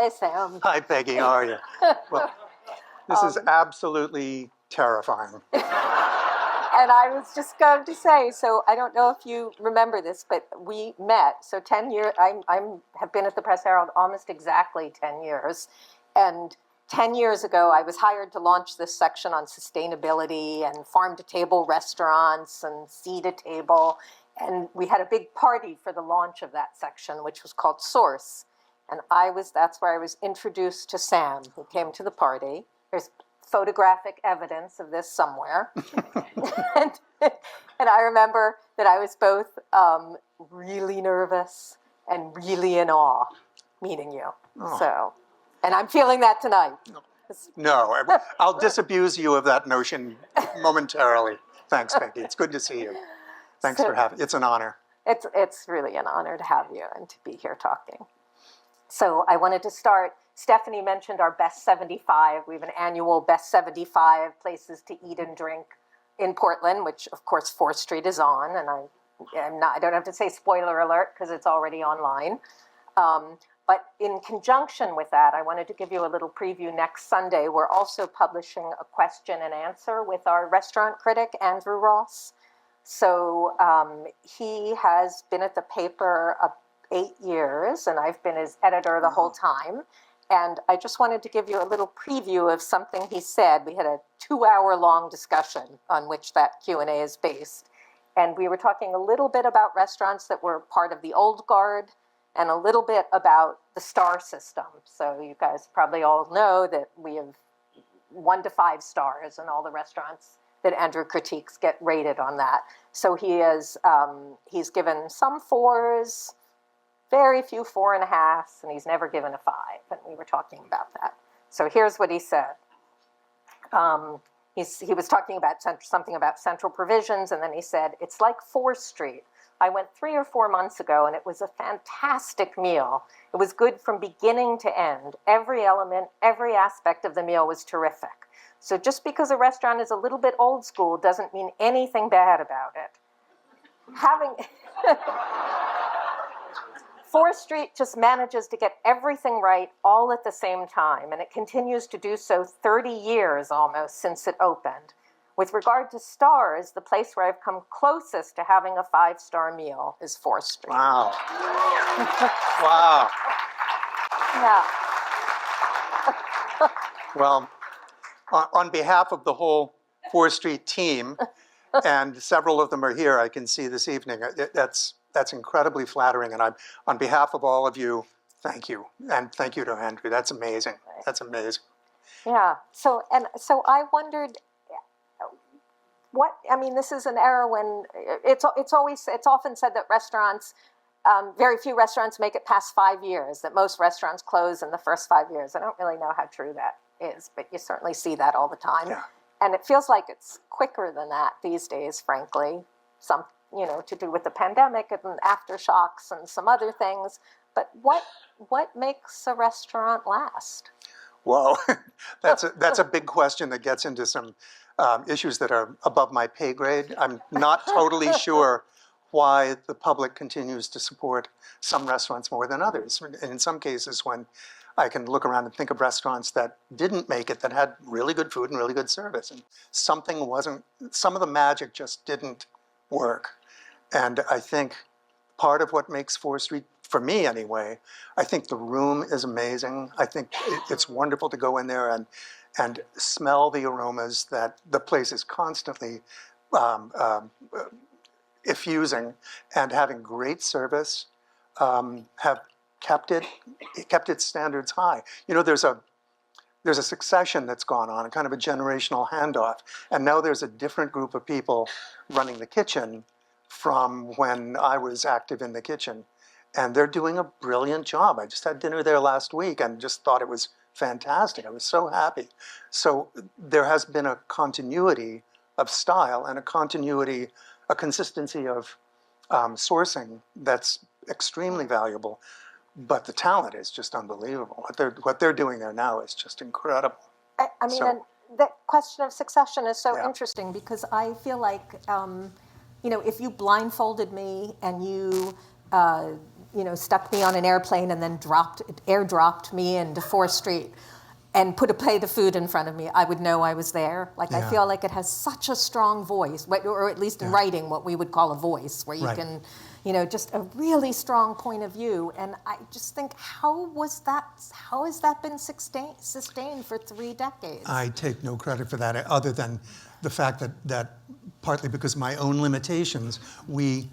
Hi, Sam. Hi, Peggy. How are you? Well, this is absolutely terrifying. And I was just going to say, so I don't know if you remember this, but we met. So 10 years, I have been at the Press Herald almost exactly 10 years. And 10 years ago, I was hired to launch this section on sustainability and farm-to-table restaurants and sea-to-table. And we had a big party for the launch of that section, which was called Source. And that's where I was introduced to Sam, who came to the party. There's photographic evidence of this somewhere. and I remember that I was both really nervous and really in awe meeting you. Oh. So, and I'm feeling that tonight. No, I'll disabuse you of that notion momentarily. Thanks, Peggy. It's good to see you. Thanks for having. It's an honor. It's really an honor to have you and to be here talking. So I wanted to start. Stephanie mentioned our Best 75. We have an annual Best 75 places to eat and drink in Portland, which of course 4th Street is on. And I don't have to say spoiler alert because it's already online. But in conjunction with that, I wanted to give you a little preview. Next Sunday, we're also publishing a question and answer with our restaurant critic, Andrew Ross. So he has been at the paper 8 years, and I've been his editor the whole time. And I just wanted to give you a little preview of something he said. We had a 2-hour-long discussion on which that Q&A is based. And we were talking a little bit about restaurants that were part of the old guard and a little bit about the star system. So you guys probably all know that we have 1 to 5 stars, and all the restaurants that Andrew critiques get rated on that. So he's given some 4s, very few 4.5s, and he's never given a 5. And we were talking about that. So here's what he said. He was talking about something about central provisions, and then he said, it's like 4th Street. I went 3 or 4 months ago, and it was a fantastic meal. It was good from beginning to end. Every element, every aspect of the meal was terrific. So just because a restaurant is a little bit old school doesn't mean anything bad about it. 4th Street just manages to get everything right all at the same time, and it continues to do so 30 years almost since it opened. With regard to stars, the place where I've come closest to having a 5-star meal is 4th Street. Wow. Wow. Yeah. Well, on behalf of the whole 4th Street team, and several of them are here, I can see this evening, that's incredibly flattering. And on behalf of all of you, thank you. And thank you to Andrew. That's amazing. That's amazing. Yeah. So I wondered, this is an era when it's often said that restaurants, very few restaurants make it past 5 years, that most restaurants close in the first 5 years. I don't really know how true that is, but you certainly see that all the time. Yeah. And it feels like it's quicker than that these days, frankly. To do with the pandemic and aftershocks and some other things. But what makes a restaurant last? Well, that's a big question that gets into some issues that are above my pay grade. I'm not totally sure why the public continues to support some restaurants more than others. And in some cases, when I can look around and think of restaurants that didn't make it, that had really good food and really good service, and some of the magic just didn't work. And I think part of what makes 4th Street, for me anyway, I think the room is amazing. I think it's wonderful to go in there and smell the aromas that the place is constantly effusing, and having great service, have kept its standards high. There's a succession that's gone on, a kind of a generational handoff, and now there's a different group of people running the kitchen from when I was active in the kitchen, and they're doing a brilliant job. I just had dinner there last week and just thought it was fantastic. I was so happy. So there has been a continuity of style and a consistency of sourcing that's extremely valuable. But the talent is just unbelievable. What they're doing there now is just incredible. And that question of succession is so interesting, because I feel like, if you blindfolded me and you stuck me on an airplane and then airdropped me into Fore Street and put a plate of food in front of me, I would know I was there. Like, I feel like it has such a strong voice, or at least in writing, what we would call a voice, where you can, just a really strong point of view. And I just think, how has that been sustained for 3 decades? I take no credit for that, other than the fact that partly because of my own limitations, we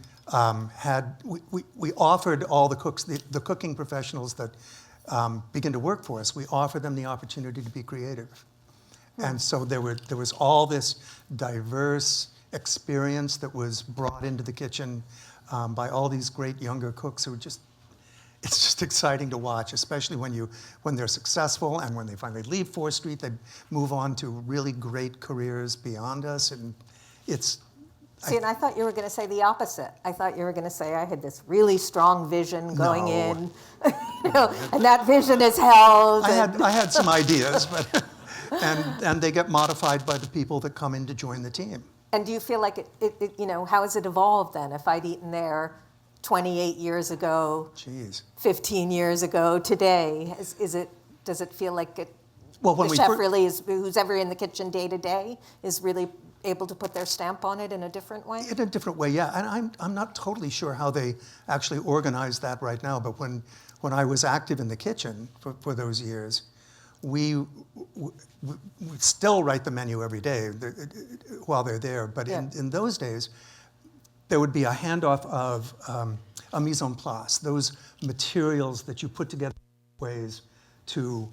offered all the cooks, the cooking professionals that begin to work for us, we offer them the opportunity to be creative. And so there was all this diverse experience that was brought into the kitchen by all these great younger cooks who it's just exciting to watch, especially when they're successful, and when they finally leave 4th Street, they move on to really great careers beyond us. And it's... See, and I thought you were going to say the opposite. I thought you were going to say I had this really strong vision going in, and that vision is held. I had some ideas, but and they get modified by the people that come in to join the team. And do you feel like how has it evolved then? If I'd eaten there 28 years ago, 15 years ago, today, does it feel like it? Well, when the chef really is, who's ever in the kitchen day to day, is really able to put their stamp on it in a different way? In a different way, yeah. And I'm not totally sure how they actually organize that right now, but when I was active in the kitchen for those years, we still write the menu every day while they're there. But in those days, there would be a handoff of a mise en place, those materials that you put together in ways to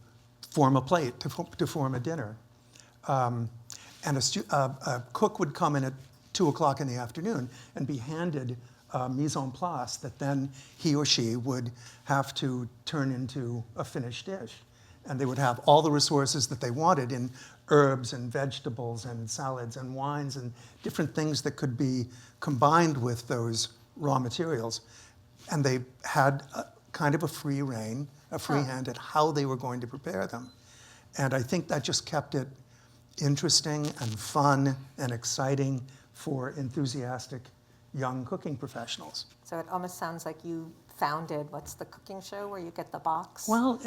form a plate, to form a dinner. And a cook would come in at 2 o'clock in the afternoon and be handed a mise en place that then he or she would have to turn into a finished dish. And they would have all the resources that they wanted in herbs and vegetables and salads and wines and different things that could be combined with those raw materials. And they had kind of a free rein, a free hand at how they were going to prepare them. And I think that just kept it interesting and fun and exciting for enthusiastic young cooking professionals. So it almost sounds like you founded, what's the cooking show where you get the box? Well,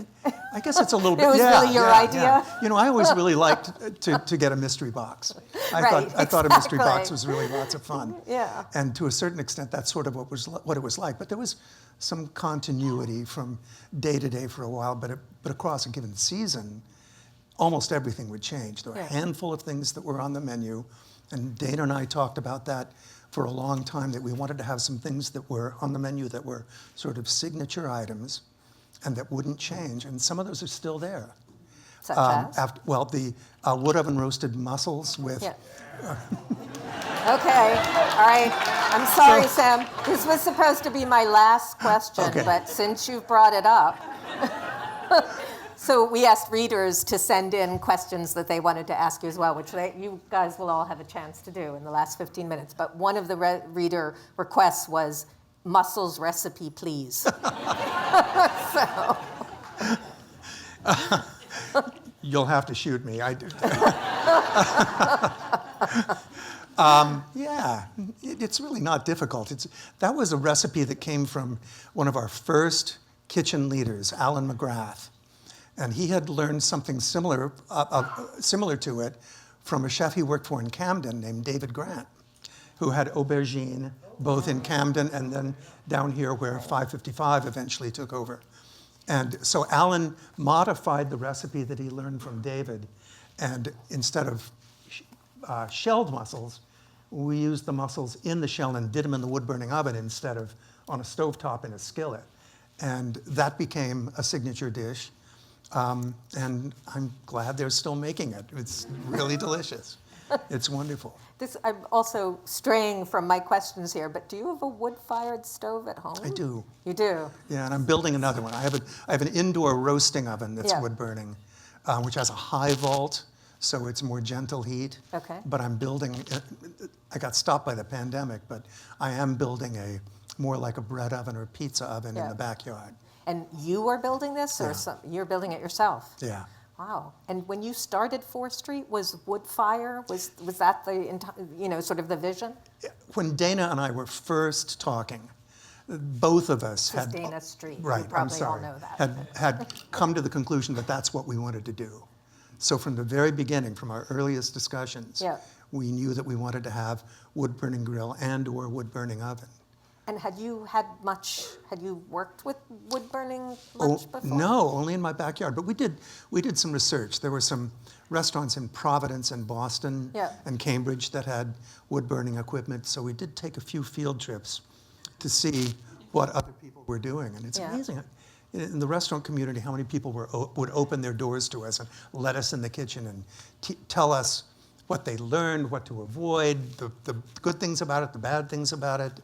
I guess it's a little bit. It was really your idea? Yeah. I always really liked to get a mystery box. I thought a mystery box was really lots of fun. Yeah. And to a certain extent, that's sort of what it was like. But there was some continuity from day to day for a while, but across a given season, almost everything would change. There were a handful of things that were on the menu, and Dana and I talked about that for a long time, that we wanted to have some things that were on the menu that were sort of signature items and that wouldn't change, and some of those are still there. Such as? The wood oven roasted mussels with... Yeah. Okay, all right. I'm sorry, Sam. This was supposed to be my last question, but since you've brought it up... So we asked readers to send in questions that they wanted to ask you as well, which you guys will all have a chance to do in the last 15 minutes. But one of the reader requests was, mussels recipe, please. You'll have to shoot me. It's really not difficult. That was a recipe that came from one of our first kitchen leaders, Alan McGrath. And he had learned something similar to it from a chef he worked for in Camden named David Grant, who had aubergine both in Camden and then down here where 555 eventually took over. And so Alan modified the recipe that he learned from David, and instead of shelled mussels, we used the mussels in the shell and did them in the wood-burning oven instead of on a stovetop in a skillet. And that became a signature dish. And I'm glad they're still making it. It's really delicious. It's wonderful. I'm also straying from my questions here, but do you have a wood-fired stove at home? I do. You do? Yeah, and I'm building another one. I have an indoor roasting oven that's wood-burning, which has a high vault, so it's more gentle heat. Okay. But I'm building, I got stopped by the pandemic, but I am building more like a bread oven or pizza oven in the backyard. And you are building this, or you're building it yourself? Yeah. Wow. And when you started 4th Street, was wood fire, was that the sort of the vision? When Dana and I were first talking, both of us This is had... Dana Street. Right, You probably I'm sorry. all know that. Had come to the conclusion that that's what we wanted to do. So from the very beginning, from our earliest discussions, Yeah. we knew that we wanted to have wood-burning grill and/or wood-burning oven. And had you worked with wood burning much before? No, only in my backyard. But we did some research. There were some restaurants in Providence and Boston Yeah. and Cambridge that had wood-burning equipment. So we did take a few field trips to see what other people were doing. And it's Yeah. amazing in the restaurant community how many people would open their doors to us and let us in the kitchen and tell us what they learned, what to avoid, the good things about it, the bad things about it.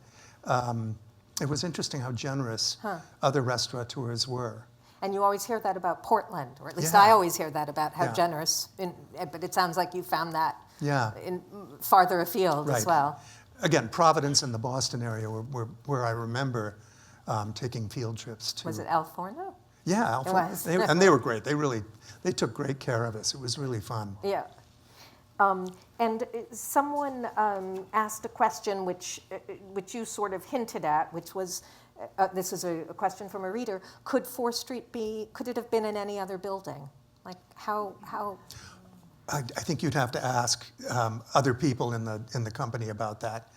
It was interesting how generous other restaurateurs were. And you always hear that about Portland, or at least Yeah. I always hear that about how Yeah. generous. But it sounds like you found that Yeah. farther afield as Right. well. Again, Providence and the Boston area were where I remember taking field trips to. Was it El Forno? Yeah, Alpha. was. And they were great. They took great care of us. It was really fun. Yeah. And someone asked a question which you sort of hinted at, which was, this is a question from a reader, could could it have been in any other building? Like how? I think you'd have to ask other people in the company about that.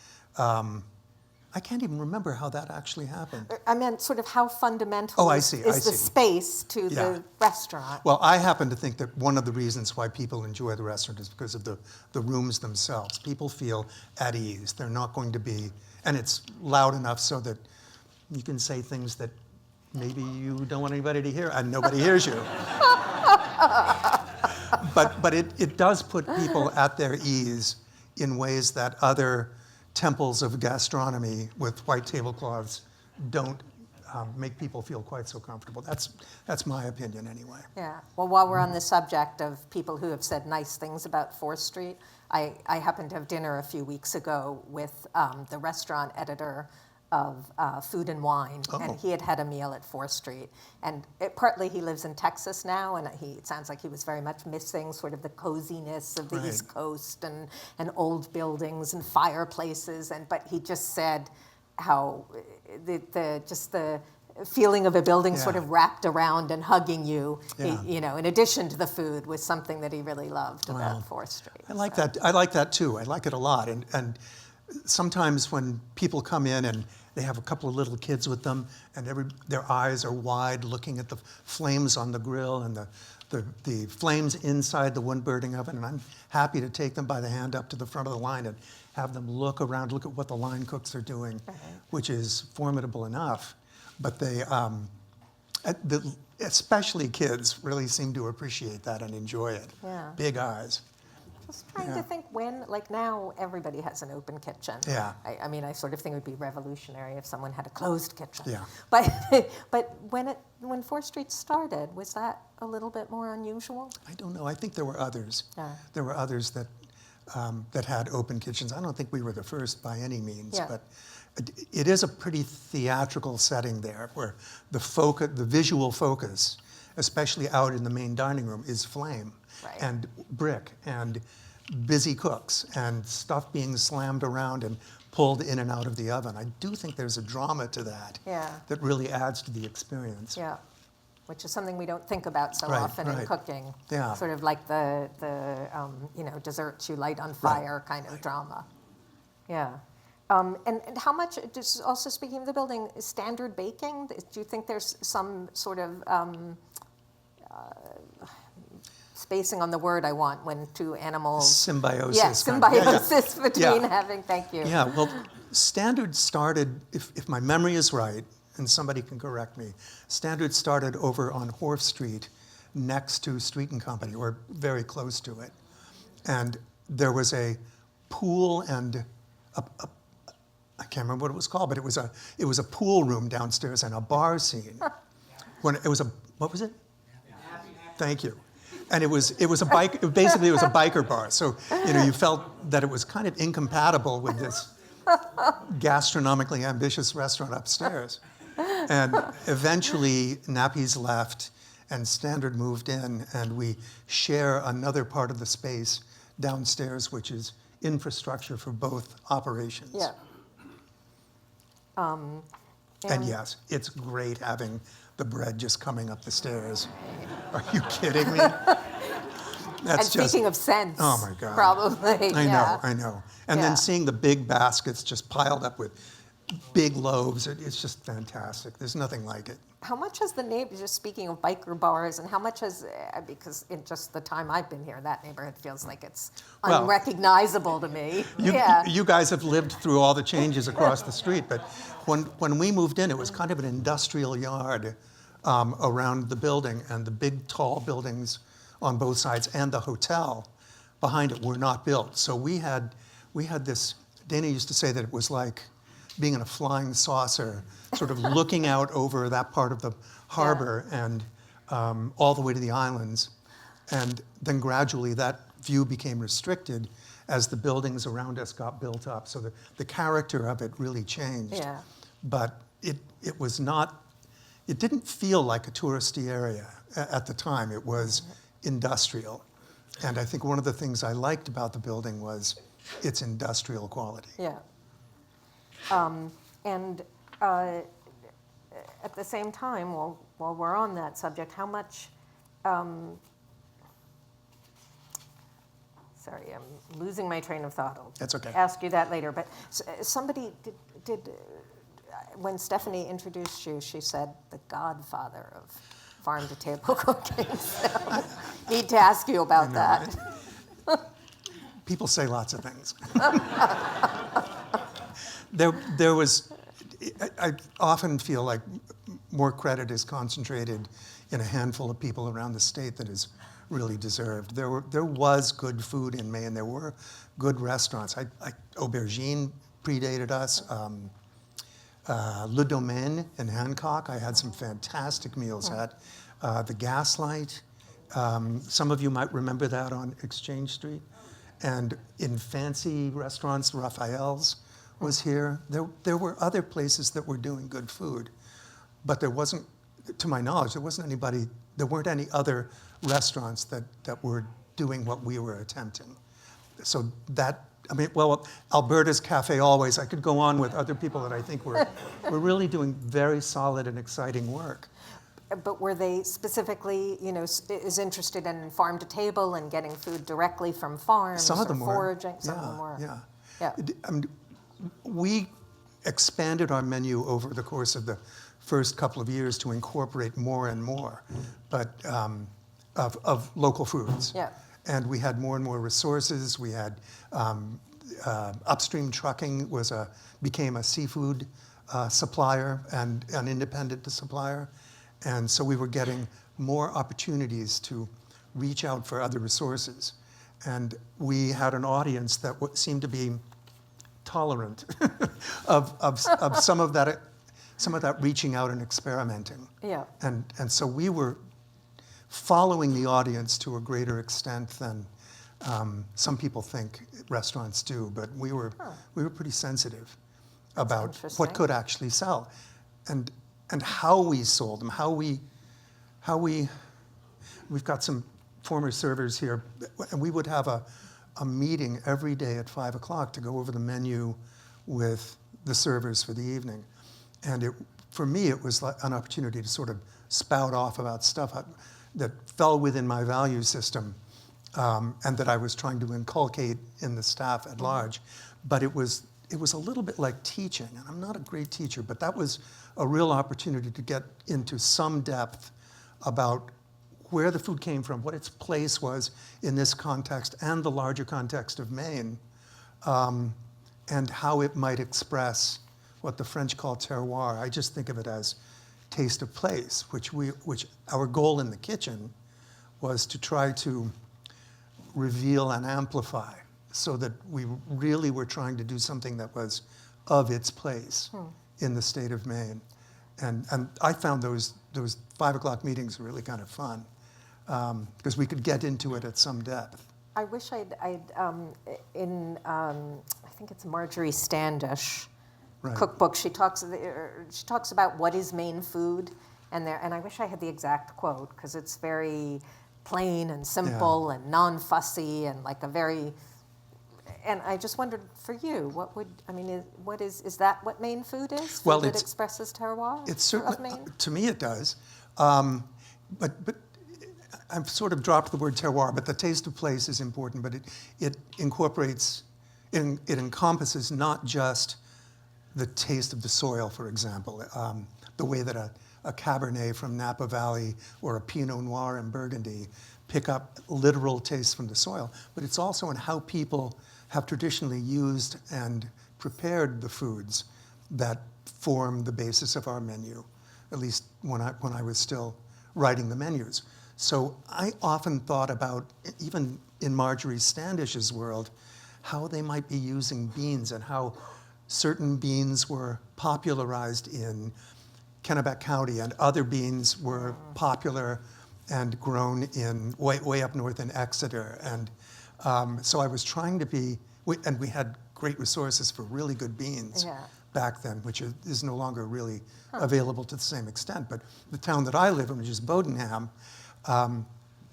I can't even remember how that actually happened. I meant sort of how fundamental I is see. the space to Yeah. the restaurant? Well, I happen to think that one of the reasons why people enjoy the restaurant is because of the rooms themselves. People feel at ease. They're not going to be, and it's loud enough so that you can say things that maybe you don't want anybody to hear, and nobody hears you. But it does put people at their ease in ways that other temples of gastronomy with white tablecloths don't make people feel quite so comfortable. That's my opinion anyway. Yeah. Well, while we're on the subject of people who have said nice things about 4th Street, I happened to have dinner a few weeks ago with the restaurant editor of Food and Wine, and he had a meal at 4th Street. And partly he lives in Texas now, and it sounds like he was very much missing sort of the coziness of the Right. East Coast and old buildings and fireplaces. But he just said how the feeling of a building sort Yeah. of wrapped around and hugging you, Yeah. in addition to the food, was something that he really loved Wow. about 4th Street. I like that. I like that too. I like it a lot. And sometimes when people come in and they have a couple of little kids with them, and their eyes are wide, looking at the flames on the grill and the flames inside the wood-burning oven, and I'm happy to take them by the hand up to the front of the line and have them look around, look at what the line cooks are doing, which is formidable enough. But especially kids really seem to appreciate that and enjoy it. Yeah. Big eyes. Just trying to think when, like now, everybody has an open kitchen. Yeah. I mean, I sort of think it would be revolutionary if someone had a closed kitchen. Yeah. But when 4th Street started, was that a little bit more unusual? I don't know. I think there were others. Yeah. There were others that had open kitchens. I don't think we were the first by any means, Yeah. but it is a pretty theatrical setting there, where the visual focus, especially out in the main dining room, is flame Right. and brick and busy cooks and stuff being slammed around and pulled in and out of the oven. I do think there's a drama to that that really adds to the experience. Yeah. Which is something we don't think about so Right, often in right. cooking. Yeah. Sort of like the desserts you light on fire kind of drama. Yeah. And how much, just also speaking of the building, standard baking? Do you think there's some sort of spacing on the word I want when two animals... Symbiosis. Yeah, symbiosis between Yeah. having, thank you. Yeah, well, Standard started, if my memory is right, and somebody can correct me, Standard started over on Wharf Street next to Street and Company, or very close to it. And there was a pool and I can't remember what it was called, but it was a pool room downstairs and a bar scene. What was it? Thank you. And it was a bike. Basically, it was a biker bar. So you felt that it was kind of incompatible with this gastronomically ambitious restaurant upstairs. And eventually, Nappies left, and Standard moved in, and we share another part of the space downstairs, which is infrastructure for both operations. Yeah. And yes, it's great having the bread just coming up the stairs. Are you kidding me? And speaking of scents, oh my God. probably. I know. And Yeah. then seeing the big baskets just piled up with big loaves, it's just fantastic. There's nothing like it. How much has the neighborhood, just speaking of biker bars, and how much has, because in just the time I've been here, that neighborhood feels like it's Well, unrecognizable to me. You guys have lived through all the changes across the street, but when we moved in, it was kind of an industrial yard around the building, and the big tall buildings on both sides and the hotel behind it were not built. So we had this, Dana used to say that it was like being in a flying saucer, sort of looking out over that part of the harbor and all the way to the islands. And then gradually that view became restricted as the buildings around us got built up. So the character of it really changed. Yeah. But it was not, it didn't feel like a touristy area at the time. It was industrial. And I think one of the things I liked about the building was its industrial quality. Yeah. And at the same time, while we're on that subject, how much, sorry, I'm losing my train of thought. That's okay. Ask you that later. But somebody did when Stephanie introduced you, she said the godfather of farm to table cooking. So need to ask you about that. People say lots of things. There was, I often feel like more credit is concentrated in a handful of people around the state that is really deserved. There was good food in Maine. There were good restaurants. Aubergine predated us. Le Domaine in Hancock, I had some fantastic meals at. The Gaslight, some of you might remember that on Exchange Street. And in fancy restaurants, Raphael's was here. There were other places that were doing good food, but there wasn't, to my knowledge, there weren't any other restaurants that were doing what we were attempting. So that, Alberta's Cafe Always, I could go on with other people that I think were really doing very solid and exciting work. But were they specifically, is interested in farm to table and getting food directly from farms? Some of them were. Foraging? Some of them were. Yeah. We expanded our menu over the course of the first couple of years to incorporate more and more, but of local foods. Yeah. And we had more and more resources. We had upstream trucking became a seafood supplier and an independent supplier. And so we were getting more opportunities to reach out for other resources. And we had an audience that seemed to be tolerant of some of that reaching out and experimenting. Yeah. And so we were following the audience to a greater extent than some people think restaurants do, but we were pretty sensitive about what could actually sell. And how we sold them, we've got some former servers here, and we would have a meeting every day at 5 o'clock to go over the menu with the servers for the evening. And for me, it was like an opportunity to sort of spout off about stuff that fell within my value system and that I was trying to inculcate in the staff at large. But it was a little bit like teaching, and I'm not a great teacher, but that was a real opportunity to get into some depth about where the food came from, what its place was in this context and the larger context of Maine, and how it might express what the French call terroir. I just think of it as taste of place, which our goal in the kitchen was to try to reveal and amplify, so that we really were trying to do something that was of its place in the state of Maine. And I found those 5 o'clock meetings really kind of fun, because we could get into it at some depth. I wish I think it's Marjorie Standish cookbook, she talks about what is Maine food, and I wish I had the exact quote, because it's very plain and simple and non-fussy, and like And I just wondered, for you, what would, I mean, is that what Maine food is? Well, Food that expresses terroir It's of certainly, Maine? to me it does. But I've sort of dropped the word terroir, but the taste of place is important, but it incorporates, it encompasses not just the taste of the soil, for example, the way that a Cabernet from Napa Valley or a Pinot Noir in Burgundy pick up literal tastes from the soil, but it's also in how people have traditionally used and prepared the foods that form the basis of our menu, at least when I was still writing the menus. So I often thought about, even in Marjorie Standish's world, how they might be using beans and how certain beans were popularized in Kennebec County and other beans were popular and grown in way up north in Exeter. And so I was trying to be, and we had great resources for really good beans back then, which is no longer really available to the same extent. But the town that I live in, which is Bodenham,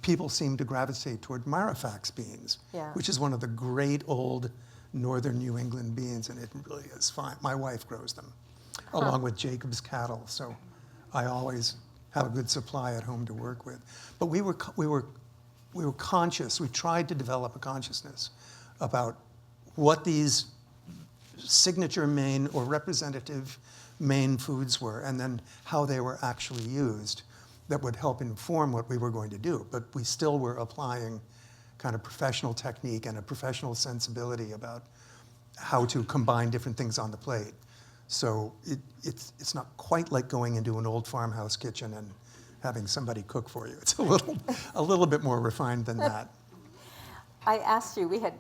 people seem to gravitate toward Marifax beans, which is one of the great old northern New England beans, and it really is fine. My wife grows them, along with Jacob's cattle, so I always have a good supply at home to work with. But we were conscious. We tried to develop a consciousness about what these signature Maine or representative Maine foods were, and then how they were actually used, that would help inform what we were going to do. But we still were applying kind of professional technique and a professional sensibility about how to combine different things on the plate. So it's not quite like going into an old farmhouse kitchen and having somebody cook for you. It's a little bit more refined than that. I asked you, we had,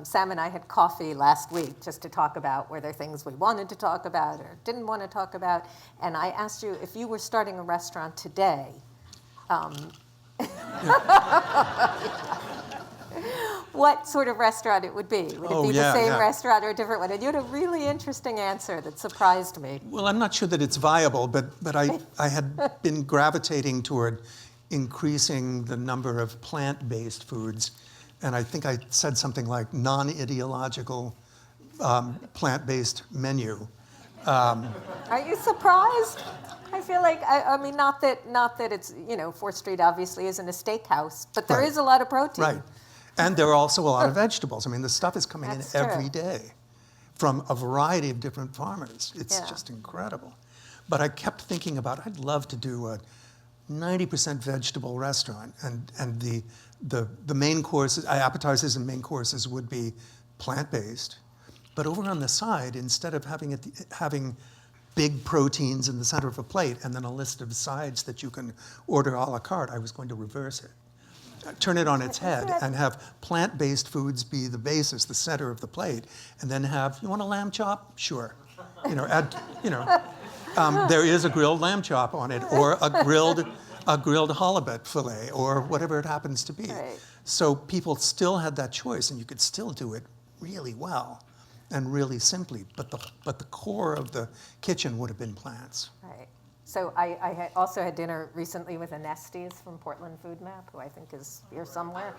Sam and I had coffee last week just to talk about were there things we wanted to talk about or didn't want to talk about. And I asked you if you were starting a restaurant today, what sort of restaurant it would be. Would it be the same restaurant or a different one? And you had a really interesting answer that surprised me. Well, I'm not sure that it's viable, but I had been gravitating toward increasing the number of plant-based foods. And I think I said something like non-ideological plant-based menu. Are you surprised? I feel like, I mean, not that it's, you know, 4th Street obviously isn't a steakhouse, but there is a lot of protein. Right. And there are also a lot of vegetables. I mean, the stuff is coming in every day from a variety of different farmers. It's just incredible. But I kept thinking about, I'd love to do a 90% vegetable restaurant, and the main courses, appetizers and main courses would be plant-based. But over on the side, instead of having big proteins in the center of a plate and then a list of sides that you can order a la carte, I was going to reverse it. Turn it on its head and have plant-based foods be the basis, the center of the plate, and then have, you want a lamb chop? Sure. You know, add, you know, there is a grilled lamb chop on it, or a grilled halibut fillet, or whatever it happens to be. Right. So people still had that choice, and you could still do it really well and really simply, but the core of the kitchen would have been plants. Right. So I also had dinner recently with Anestes from Portland Food Map, who I think is here somewhere.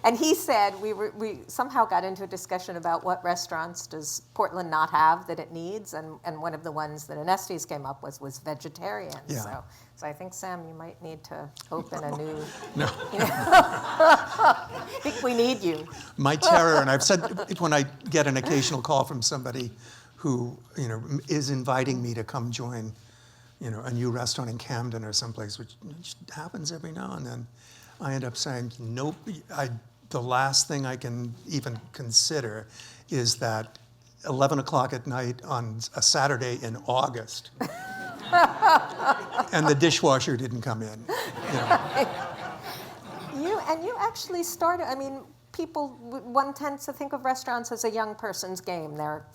And he said we somehow got into a discussion about what restaurants does Portland not have that it needs, and one of the ones that Anestes came up with was vegetarian. Yeah. So I think, Sam, you might need to open a new. No. You know, I think we need you. My terror, and I've said when I get an occasional call from somebody who, you know, is inviting me to come join, you know, a new restaurant in Camden or someplace, which happens every now and then, I end up saying, nope, the last thing I can even consider is that 11 o'clock at night on a Saturday in August, and the dishwasher didn't come in. You know. You actually started, I mean, one tends to think of restaurants as a young person's game. They're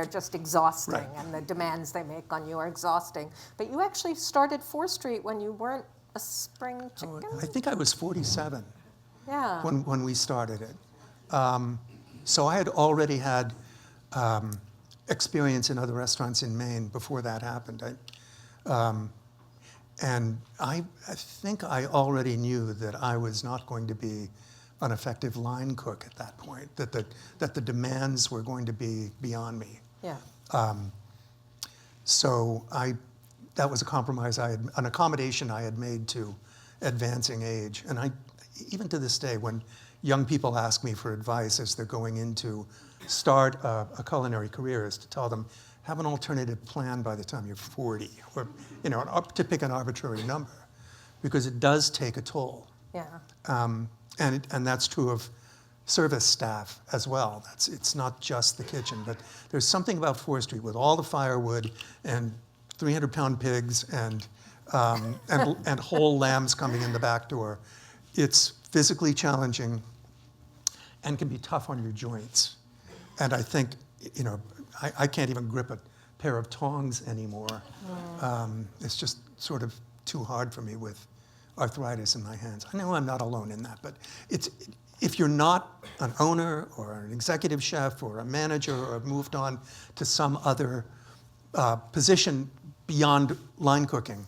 just exhausting, Right. and the demands they make on you are exhausting. But you actually started 4th Street when you weren't a spring chicken? I think I was 47 Yeah. when we started it. So I had already had experience in other restaurants in Maine before that happened. And I think I already knew that I was not going to be an effective line cook at that point, that the demands were going to be beyond me. Yeah. So that was a compromise an accommodation I had made to advancing age. And even to this day, when young people ask me for advice as they're going into start a culinary career, is to tell them, have an alternative plan by the time you're 40, or to pick an arbitrary number, because it does take a toll. Yeah. And that's true of service staff as well. It's not just the kitchen, but there's something about Fore Street with all the firewood and 300-pound pigs and whole lambs coming in the back door. It's physically challenging and can be tough on your joints. And I think, I can't even grip a pair of tongs anymore. It's just sort of too hard for me with arthritis in my hands. I know I'm not alone in that, but if you're not an owner or an executive chef or a manager or have moved on to some other position beyond line cooking,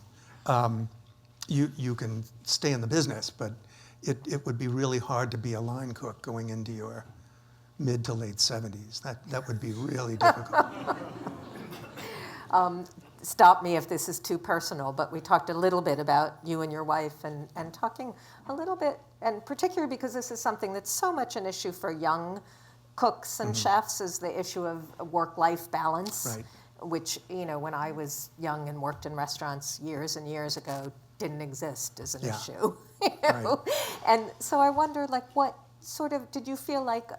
you can stay in the business, but it would be really hard to be a line cook going into your mid to late 70s. That would be really difficult. Stop me if this is too personal, but we talked a little bit about you and your wife and talking a little bit, and particularly because this is something that's so much an issue for young cooks and chefs, is the issue of work-life balance, Right. which, when I was young and worked in restaurants years and years ago, didn't exist as an Yeah. issue. Right. And so I wonder, what sort of, did you feel like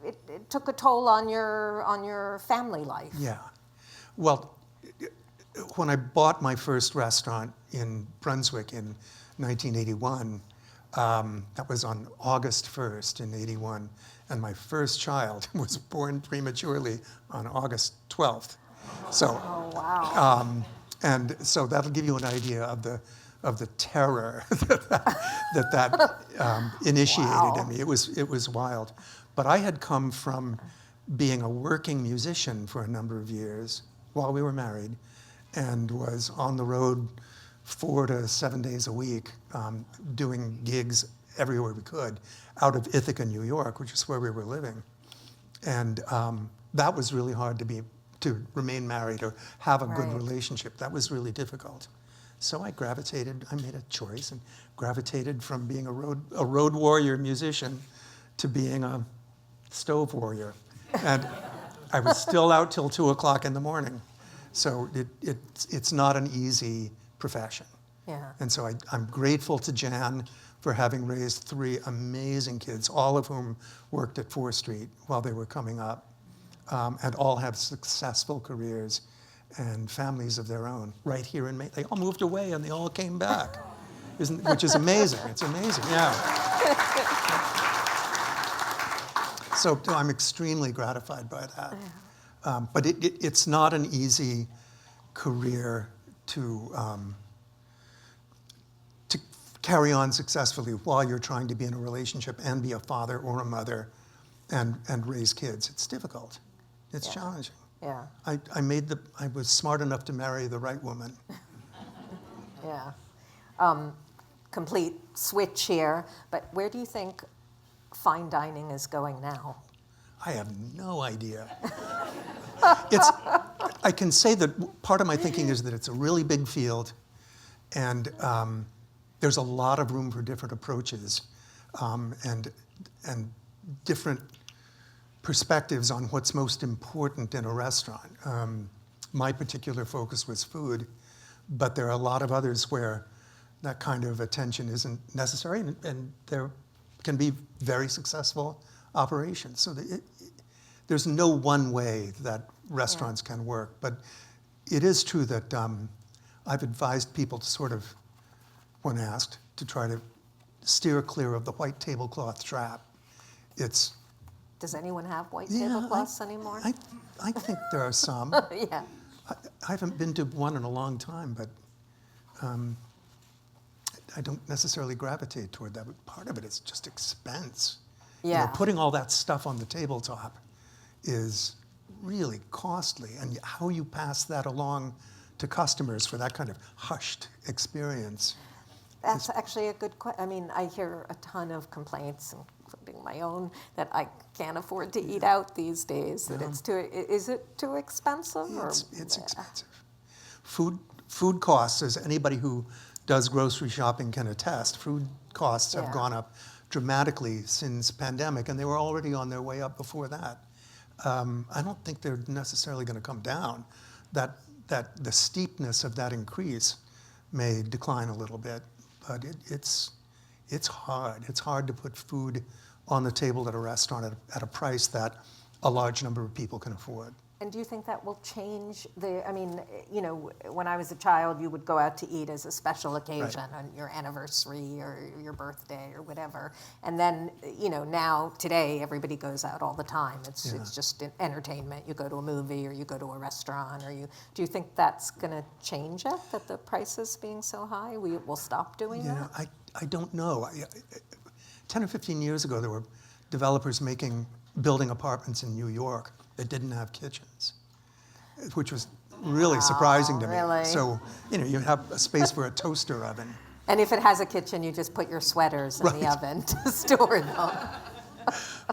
it took a toll on your family life? Yeah. Well, when I bought my first restaurant in Brunswick in 1981, that was on August 1st in 81, and my first child was born prematurely on August 12th. So, Oh, wow. and so that'll give you an idea of the terror that initiated Wow. in me. It was wild. But I had come from being a working musician for a number of years while we were married, and was on the road 4 to 7 days a week, doing gigs everywhere we could, out of Ithaca, New York, which is where we were living. And that was really hard to remain married or have a good Right. relationship. That was really difficult. So I made a choice and gravitated from being a road warrior musician to being a stove warrior. And I was still out till 2 o'clock in the morning. So it's not an easy profession. Yeah. And so I'm grateful to Jan for having raised 3 amazing kids, all of whom worked at Fore Street while they were coming up, and all have successful careers and families of their own right here in Maine. They all moved away and they all came back, which is amazing. It's amazing, yeah. So I'm extremely gratified by that. But it's not an easy career to carry on successfully while you're trying to be in a relationship and be a father or a mother and raise kids. It's difficult. It's challenging. Yeah. I was smart enough to marry the right woman. Yeah. Complete switch here, but where do you think fine dining is going now? I have no idea. I can say that part of my thinking is that it's a really big field, and there's a lot of room for different approaches, and different perspectives on what's most important in a restaurant. My particular focus was food, but there are a lot of others where that kind of attention isn't necessary, and there can be very successful operations. So there's no one way that restaurants can work, but it is true that I've advised people to sort of, when asked, to try to steer clear of the white tablecloth trap. Does anyone have white Yeah, tablecloths anymore? I think there are some. Yeah. I haven't been to one in a long time, but I don't necessarily gravitate toward that. But part of it is just expense. Yeah. Putting all that stuff on the tabletop is really costly, and how you pass that along to customers for that kind of hushed experience That's actually a good question. I mean, I hear a ton of complaints, including my own, that I can't afford to eat out these days. That it's too. Is it too expensive? It's expensive. Food costs, as anybody who does grocery shopping can attest, food costs have gone up dramatically since pandemic, and they were already on their way up before that. I don't think they're necessarily going to come down. That the steepness of that increase may decline a little bit, but it's hard. It's hard to put food on the table at a restaurant at a price that a large number of people can afford. And do you think that will change I mean, you know, when I was a child, you would go out to eat as a special occasion on your anniversary or your birthday or whatever. And then, you know, now, today, everybody goes out all the time. It's just entertainment. You go to a movie or you go to a restaurant do you think that's going to change it, that the prices being so high, we'll stop doing that? Yeah, I don't know. 10 or 15 years ago, there were developers building apartments in New York that didn't have kitchens, which was really surprising to me. Really? So, you know, you have a space for a toaster oven. And if it has a kitchen, you just put your sweaters in the oven to store them.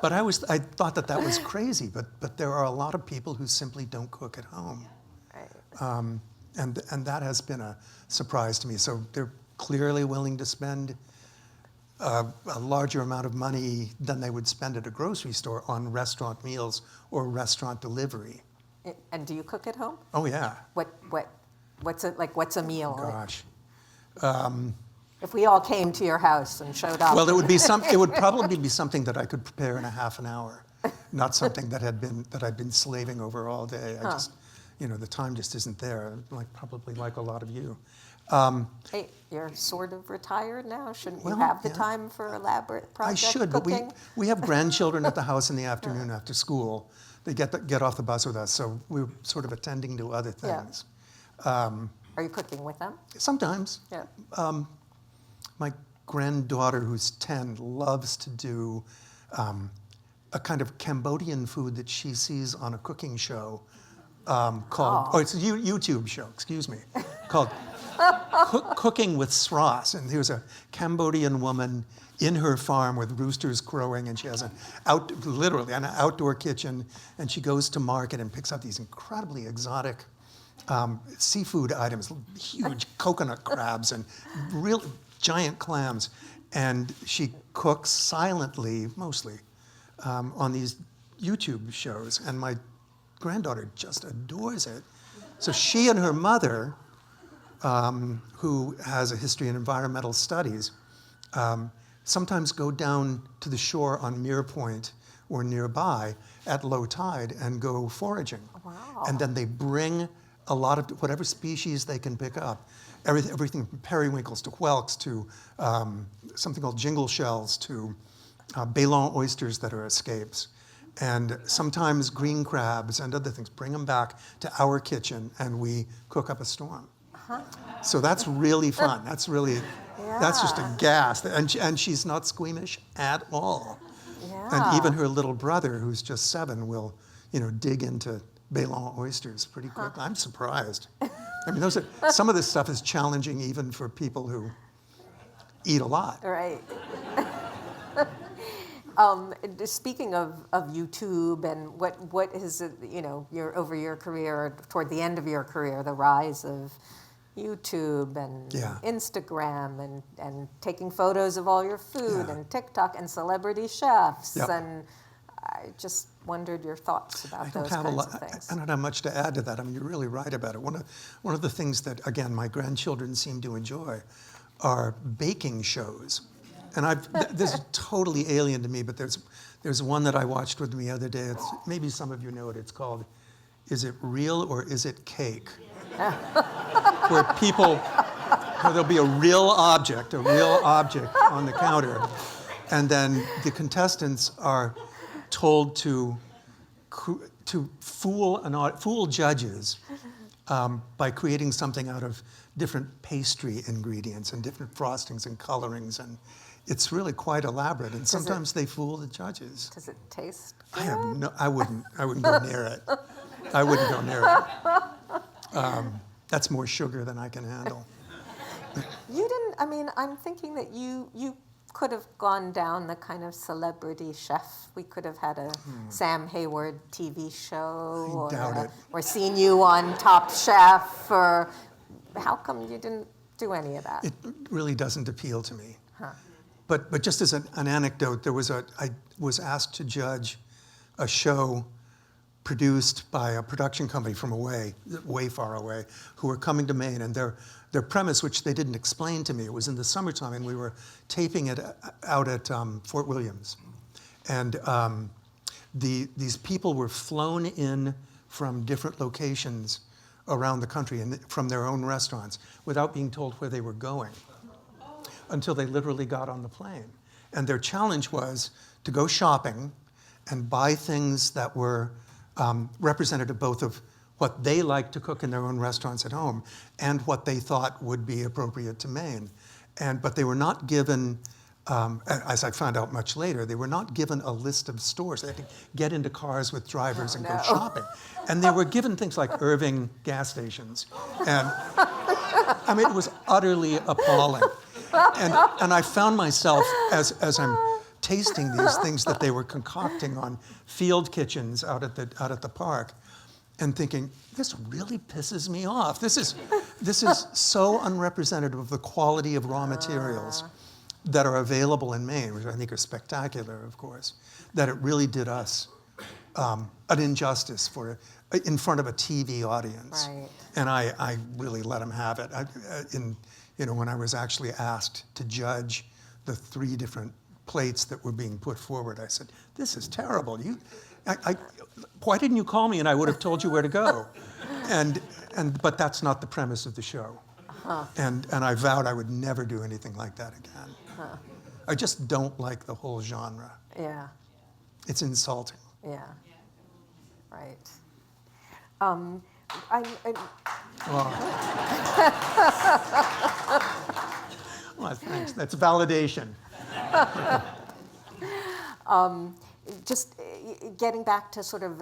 But I thought that was crazy, but there are a lot of people who simply don't cook at home. Right. And that has been a surprise to me. So they're clearly willing to spend a larger amount of money than they would spend at a grocery store on restaurant meals or restaurant delivery. And do you cook at home? Oh yeah. What's it like? What's a meal? Gosh. If we all came to your house and showed up. Well, it would probably be something that I could prepare in a half an hour, not something that I'd been slaving over all day. I just, you know, the time just isn't there. Probably like a lot of you. Hey, you're sort of retired now. Shouldn't Well, you have the yeah. time for elaborate project I should, cooking? but we have grandchildren at the house in the afternoon after school. They get off the bus with us, so we're sort of attending to other things. Are you cooking with them? Sometimes. Yeah. My granddaughter, who's 10, loves to do a kind of Cambodian food that she sees on a cooking show called, it's a YouTube show, excuse me, called Cooking with Sros. And there's a Cambodian woman in her farm with roosters crowing, and she has literally an outdoor kitchen, and she goes to market and picks up these incredibly exotic seafood items, huge coconut crabs and real giant clams, and she cooks silently, mostly, on these YouTube shows, and my granddaughter just adores it. So she and her mother, who has a history in environmental studies, sometimes go down to the shore on Muir Point or nearby at low tide and go foraging. Wow. And then they bring a lot of whatever species they can pick up, everything from periwinkles to whelks to something called jingle shells to Baleen oysters that are escapes. And sometimes green crabs and other things, bring them back to our kitchen and we cook up a storm. So that's really fun. That's just a gas. And she's not squeamish at all. Yeah. And even her little brother, who's just 7, will, dig into Baleen oysters pretty quick. I'm surprised. I mean, some of this stuff is challenging even for people who eat a lot. Right. Speaking of YouTube and what is it, over your career, toward the end of your career, the rise of YouTube and Instagram and taking photos of all your food and TikTok and celebrity chefs. Yep. And I just wondered your thoughts about those kinds of things. I don't have much to add to that. I mean, you're really right about it. One of the things that, again, my grandchildren seem to enjoy are baking shows. And this is totally alien to me, but there's one that I watched with them the other day. Maybe some of you know it. It's called "Is It Real or Is It Cake?" Where there'll be a real object on the counter, and then the contestants are told to fool judges by creating something out of different pastry ingredients and different frostings and colorings, and it's really quite elaborate. And sometimes they fool the judges. Does it taste good? I wouldn't go near it. I wouldn't go near it. That's more sugar than I can handle. You didn't I mean, I'm thinking that you could have gone down the kind of celebrity chef. We could have had a Sam Hayward TV show, doubt it. or seen you on Top Chef, or how come you didn't do any of that? It really doesn't appeal to me. Huh. But just as an anecdote, I was asked to judge a show produced by a production company from way far away, who were coming to Maine, and their premise, which they didn't explain to me, it was in the summertime, and we were taping it out at Fort Williams, and these people were flown in from different locations around the country and from their own restaurants without being told where they were going until they literally got on the plane. And their challenge was to go shopping and buy things that were representative both of what they like to cook in their own restaurants at home and what they thought would be appropriate to Maine. But they were not given, as I found out much later, they were not given a list of stores. They had to get into cars with drivers and go shopping. And they were given things like Irving gas stations. And I mean, it was utterly appalling. And I found myself, as I'm tasting these things that they were concocting on field kitchens out at the park, and thinking, this really pisses me off. This is so unrepresentative of the quality of raw materials that are available in Maine, which I think are spectacular, of course, that it really did us an injustice in front of a TV audience. Right. And I really let them have it. When I was actually asked to judge the 3 different plates that were being put forward, I said, this is terrible. Why didn't you call me and I would have told you where to go? But that's not the premise of the show. Huh. And I vowed I would never do anything like that again. Huh. I just don't like the whole genre. Yeah. It's insulting. Yeah. Right. Well, thanks. That's validation. Just getting back to sort of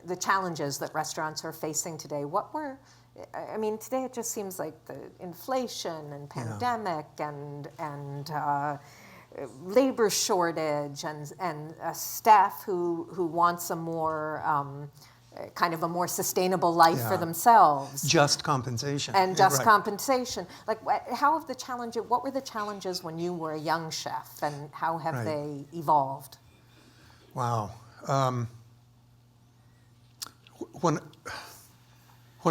the challenges that restaurants are facing today, today it just seems like the inflation and pandemic and labor shortage and a staff who wants a more kind of a more sustainable life for themselves. Just compensation. And just right. compensation. Like, what were the challenges when you were a young chef, and how have they evolved? Wow. When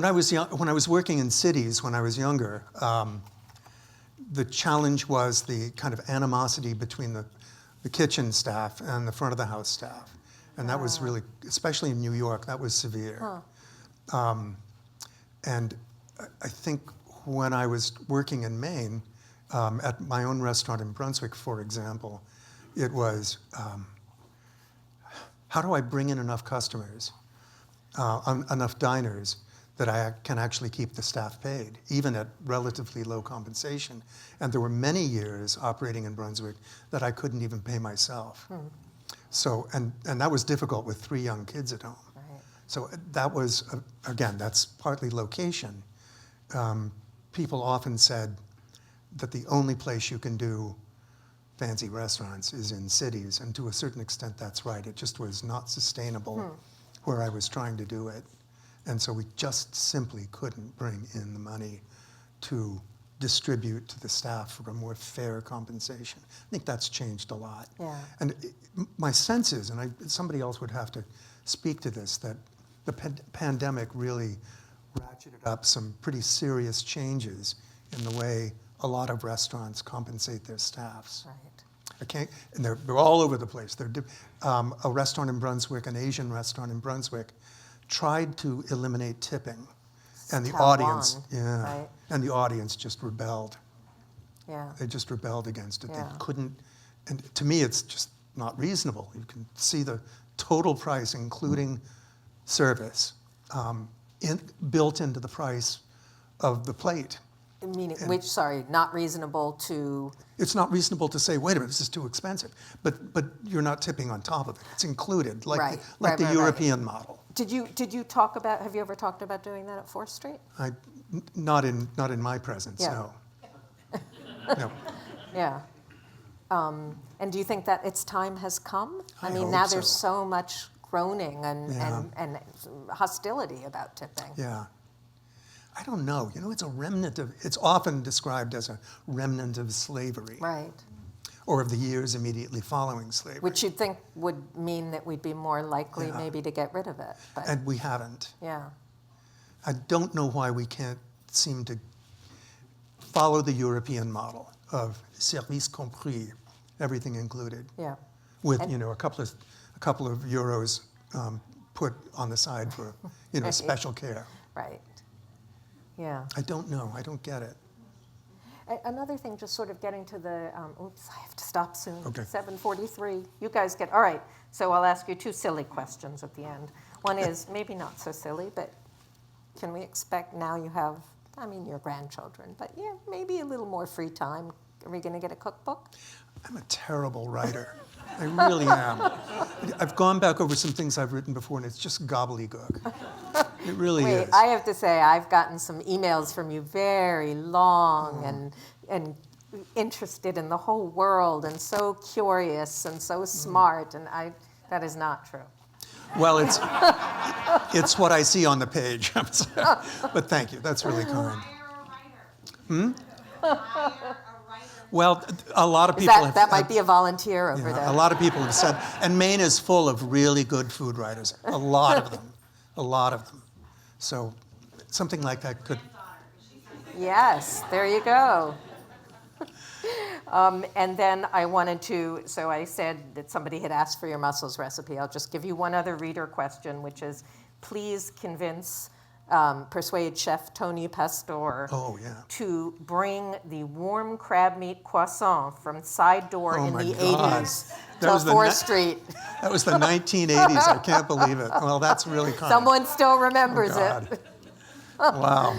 I was working in cities when I was younger, the challenge was the kind of animosity between the kitchen staff and the front of the house staff. And that was really, especially in New York, that was severe. Huh. And I think when I was working in Maine, at my own restaurant in Brunswick, for example, it was, how do I bring in enough customers, enough diners, that I can actually keep the staff paid, even at relatively low compensation? And there were many years operating in Brunswick that I couldn't even pay myself. Hmm. So, and that was difficult with 3 young kids at home. Right. So that was, again, that's partly location. People often said that the only place you can do fancy restaurants is in cities, and to a certain extent that's right. It just was not sustainable where I was trying to do it. And so we just simply couldn't bring in the money to distribute to the staff for a more fair compensation. I think that's changed a lot. Yeah. And my sense is, and somebody else would have to speak to this, that the pandemic really ratcheted up some pretty serious changes in the way a lot of restaurants compensate their staffs. Right. And they're all over the place. A restaurant in Brunswick, an Asian restaurant in Brunswick, tried to eliminate tipping. And the audience, right. And the audience just rebelled. Yeah. They just rebelled against it. Yeah. They couldn't, and to me it's just not reasonable. You can see the total price, including service, built into the price of the plate. Meaning, not reasonable to... It's not reasonable to say, wait a minute, this is too expensive. But you're not tipping on top of it. It's included, like the European model. Have you ever talked about doing that at 4th Street? Not in my presence, no. No. Yeah. And do you think that its time has come? I mean, hope now there's so. so much groaning and hostility about tipping. Yeah. I don't know. You know, it's a remnant of, it's often described as a remnant of slavery. Right. Or of the years immediately following slavery. Which you'd think would mean that we'd be more likely Yeah. maybe to get rid of it. But And we haven't. yeah. I don't know why we can't seem to follow the European model of service compris, everything included, Yeah. with And- a couple of euros put on the side for Right. special care. Right. Yeah. I don't know. I don't get it. Another thing, just sort of getting to the, oops, I have to stop soon. Okay. 7:43. You guys all right. So I'll ask you two silly questions at the end. One is maybe not so silly, but can we expect now you have, your grandchildren, but yeah, maybe a little more free time. Are we going to get a cookbook? I'm a terrible writer. I really am. I've gone back over some things I've written before, and it's just gobbledygook. It really Wait, is. I have to say, I've gotten some emails from you very long and interested in the whole world and so curious and so smart, and that is not true. Well, it's what I see on the page. But thank you. That's really kind. Well, a lot of people That might be a volunteer over there. a lot of people have said, and Maine is full of really good food writers. A lot of them. A lot of them. So something like that could. Yes, there you go. And then I wanted to, so I said that somebody had asked for your mussels recipe. I'll just give you one other reader question, which is, please persuade Chef Tony Pastor to bring the warm crab meat croissant from Side Door in the 80s to 4th Street. That was the 1980s. I can't believe it. Well, that's really kind. Someone still remembers it. Wow.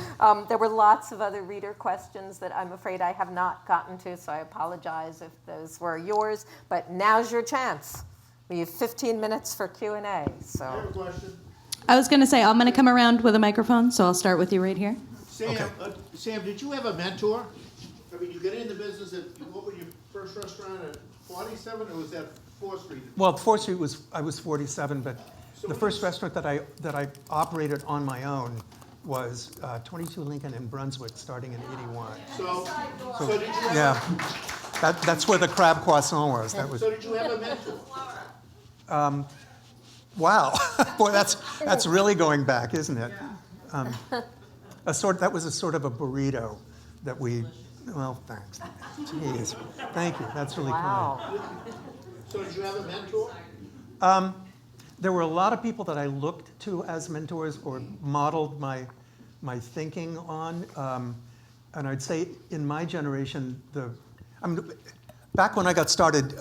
There were lots of other reader questions that I'm afraid I have not gotten to, so I apologize if those were yours. But now's your chance. We have 15 minutes for Q&A. So. I have a question. I was going to say, I'm going to come around with a microphone, so I'll start with you right here. Sam, did you have a mentor? I mean, you get in the business you opened your first restaurant at 47, or was that 4th Street? Well, 4th Street I was 47, but the first restaurant that I operated on my own was 22 Lincoln in Brunswick, starting in '81. So did you have Yeah, that's where the crab croissant was. So did you have a mentor? Wow, boy, that's really going back, isn't it? That was a sort of a burrito that we. Well, thanks. Jeez, thank you. That's really Wow. So did you have a mentor? kind. There were a lot of people that I looked to as mentors or modeled my thinking on, and I'd say in my generation, back when I got started.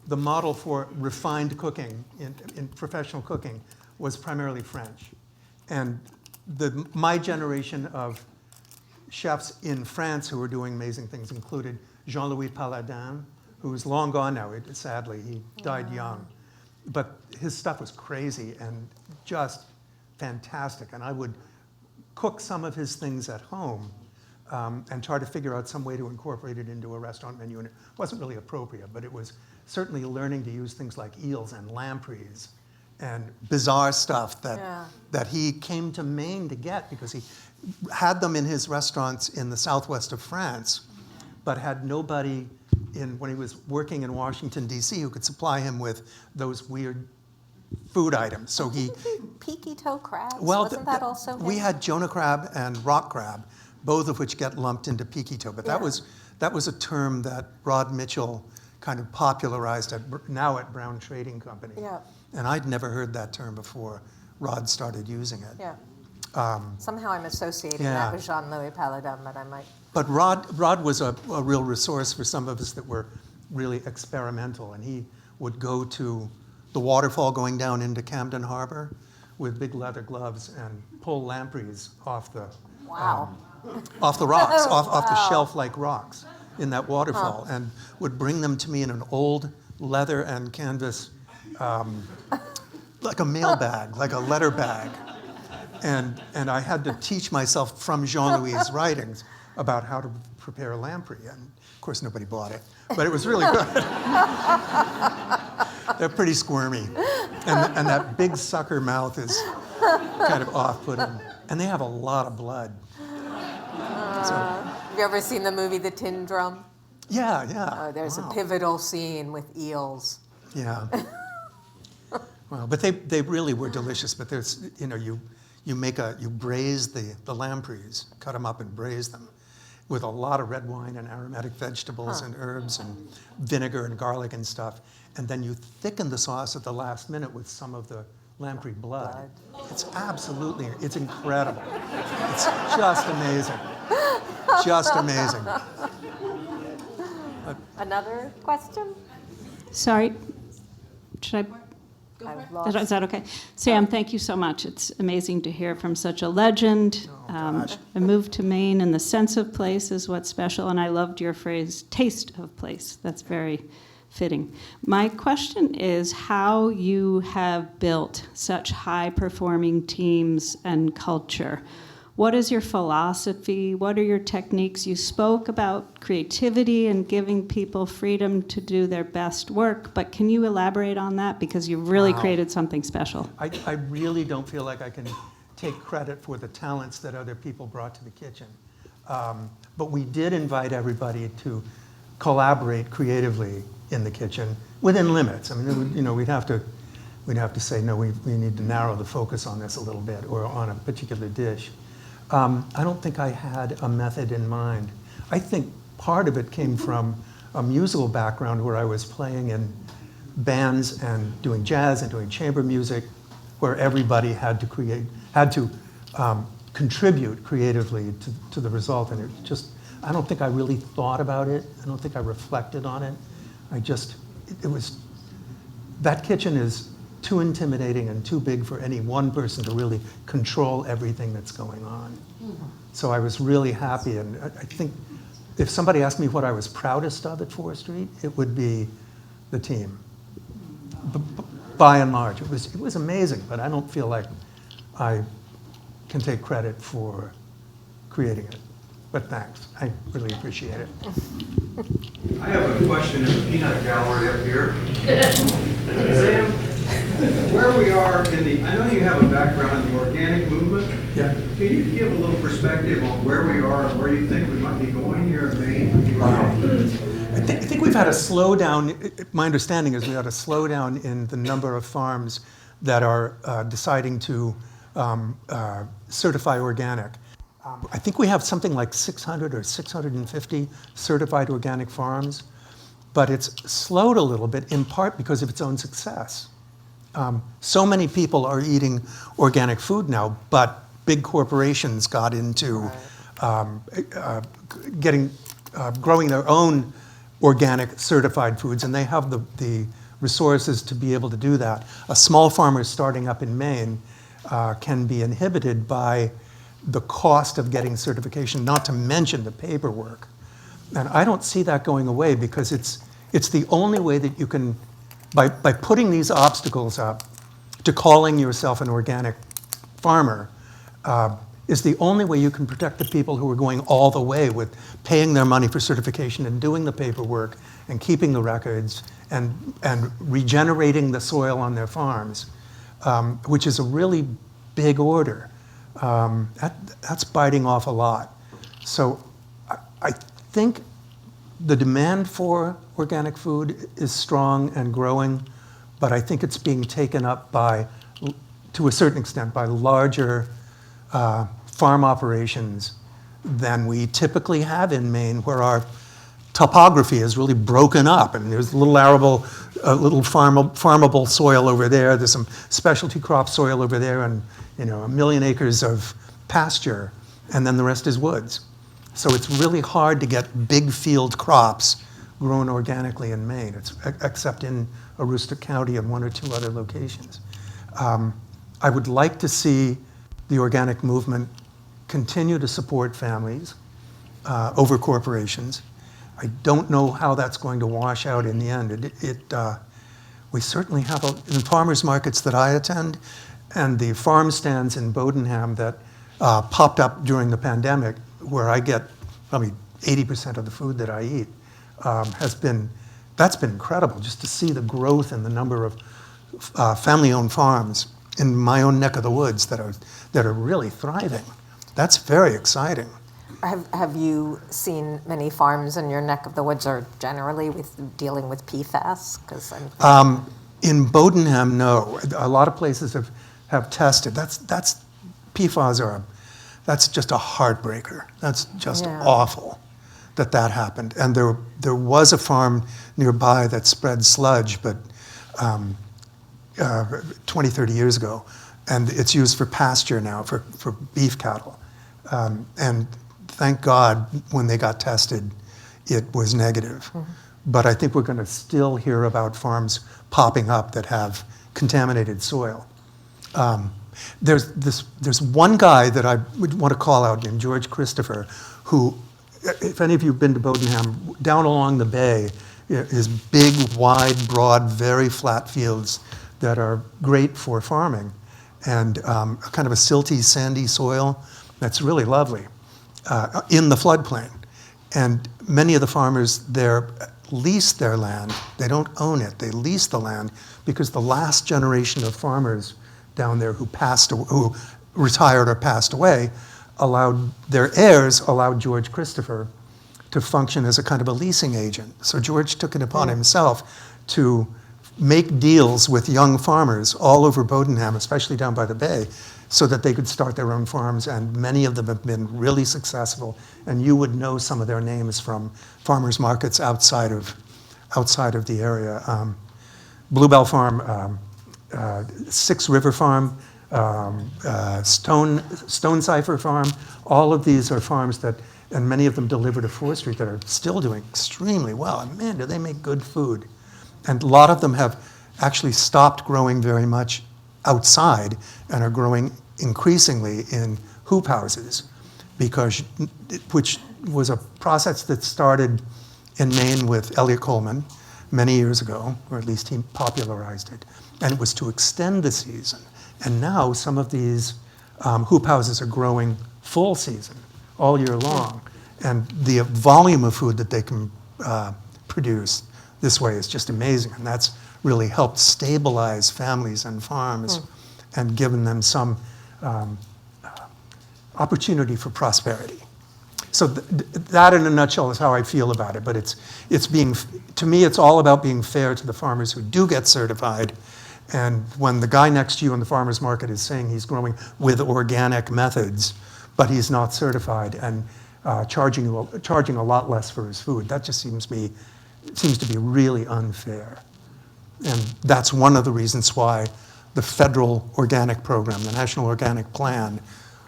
The model for refined cooking in professional cooking was primarily French. And my generation of chefs in France who were doing amazing things included Jean-Louis Palladin, who's long gone now, sadly. He died young. But his stuff was crazy and just fantastic. And I would cook some of his things at home and try to figure out some way to incorporate it into a restaurant menu. And it wasn't really appropriate, but it was certainly learning to use things like eels and lampreys and bizarre stuff that he came to Maine to get because he had them in his restaurants in the southwest of France, but had nobody when he was working in Washington, D.C., who could supply him with those weird food items. So he... Peaky toe crabs, well, wasn't that also him? we had Jonah crab and rock crab, both of which get lumped into peaky toe, but that was a term that Rod Mitchell kind of popularized now at Brown Trading Company. Yeah. And I'd never heard that term before Rod started using it. Yeah. Somehow I'm associating that with Jean-Louis Palladin, but I might. But Rod was a real resource for some of us that were really experimental, and he would go to the waterfall going down into Camden Harbor with big leather gloves and pull lampreys off the off the rocks, off the shelf-like rocks in that waterfall, and would bring them to me in an old leather and canvas, like a mail bag, like a letter bag. And I had to teach myself from Jean-Louis' writings about how to prepare a lamprey. And of course, nobody bought it, but it was really good. They're pretty squirmy. And that big sucker mouth is kind of off-putting. And they have a lot of blood. So, Have you ever seen the movie The Tin Drum? yeah. There's Wow. a pivotal scene with eels. Yeah. Well, but they really were delicious. But there's, you braise the lampreys, cut them up and braise them with a lot of red wine and aromatic vegetables and herbs and vinegar and garlic and stuff. And then you thicken the sauce at the last minute with some of the lamprey blood. It's it's incredible. It's just amazing. Just amazing. Another question? Sorry, should I've I? lost. Is that okay? Sam, thank you so much. It's amazing to hear from such a legend. I moved to Maine, and the sense of place is what's special, and I loved your phrase, taste of place. That's very fitting. My question is how you have built such high-performing teams and culture. What is your philosophy? What are your techniques? You spoke about creativity and giving people freedom to do their best work, but can you elaborate on that? Because you've really created something special. I really don't feel like I can take credit for the talents that other people brought to the kitchen. But we did invite everybody to collaborate creatively in the kitchen within limits. I mean, we'd have to say, no, we need to narrow the focus on this a little bit or on a particular dish. I don't think I had a method in mind. I think part of it came from a musical background where I was playing in bands and doing jazz and doing chamber music, where everybody had to contribute creatively to the result. And I don't think I really thought about it. I don't think I reflected on it. That kitchen is too intimidating and too big for any one person to really control everything that's going on. So I was really happy, and I think if somebody asked me what I was proudest of at Fore Street, it would be the team. By and large, it was amazing, but I don't feel like I can take credit for creating it. But thanks, I really appreciate it. I have a question in the peanut gallery up here. Sam, where we are I know you have a background in the organic movement. Yeah. Can you give a little perspective on where we are and where you think we might be going here in Maine? I think we've had a slowdown. My understanding is we had a slowdown in the number of farms that are deciding to certify organic. I think we have something like 600 or 650 certified organic farms, but it's slowed a little bit in part because of its own success. So many people are eating organic food now, but big corporations got into growing their own organic certified foods, and they have the resources to be able to do that. A small farmer starting up in Maine can be inhibited by the cost of getting certification, not to mention the paperwork. And I don't see that going away because it's the only way that you can, by putting these obstacles up to calling yourself an organic farmer, is the only way you can protect the people who are going all the way with paying their money for certification and doing the paperwork and keeping the records and regenerating the soil on their farms, which is a really big order. That's biting off a lot. So I think the demand for organic food is strong and growing, but I think it's being taken up to a certain extent, by larger farm operations than we typically have in Maine, where our topography is really broken up, and there's a little arable, little farmable soil over there. There's some specialty crop soil over there, and 1 million acres of pasture, and then the rest is woods. So it's really hard to get big field crops grown organically in Maine, except in Aroostook County and 1 or 2 other locations. I would like to see the organic movement continue to support families over corporations. I don't know how that's going to wash out in the end. We certainly have, in farmers markets that I attend, and the farm stands in Bodenham that popped up during the pandemic, where I get probably 80% of the food that I eat, that's been incredible, just to see the growth in the number of family-owned farms in my own neck of the woods that are really thriving. That's very exciting. Have you seen many farms in your neck of the woods, or generally with dealing with PFAS? Because In Bodenham, no. A lot of places have tested. PFAS that's just a heartbreaker. That's just awful that happened. And there was a farm nearby that spread sludge, but 20, 30 years ago, and it's used for pasture now for beef cattle. And thank God when they got tested, it was negative. Mm-hmm. But I think we're going to still hear about farms popping up that have contaminated soil. There's one guy that I would want to call out named George Christopher, who, if any of you have been to Bodenham, down along the bay is big, wide, broad, very flat fields that are great for farming, and kind of a silty, sandy soil that's really lovely in the floodplain. And many of the farmers there lease their land. They don't own it. They lease the land because the last generation of farmers down there who retired or passed away their heirs allowed George Christopher to function as a kind of a leasing agent. So George took it upon himself to make deals with young farmers all over Bodenham, especially down by the bay, so that they could start their own farms, and many of them have been really successful. And you would know some of their names from farmers markets outside of the area. Bluebell Farm, Six River Farm, Stone Cipher Farm. All of these are farms that, and many of them deliver to Fore Street, that are still doing extremely well. And man, do they make good food. And a lot of them have actually stopped growing very much outside and are growing increasingly in hoop houses, which was a process that started in Maine with Elliott Coleman many years ago, or at least he popularized it. And it was to extend the season. And now some of these hoop houses are growing full season, all year long. And the volume of food that they can produce this way is just amazing. And that's really helped stabilize families and farms and given them some opportunity for prosperity. So that in a nutshell is how I feel about it. But to me, it's all about being fair to the farmers who do get certified. And when the guy next to you in the farmer's market is saying he's growing with organic methods, but he's not certified and charging a lot less for his food, that just seems to be really unfair. And that's one of the reasons why the federal organic program, the National Organic Plan,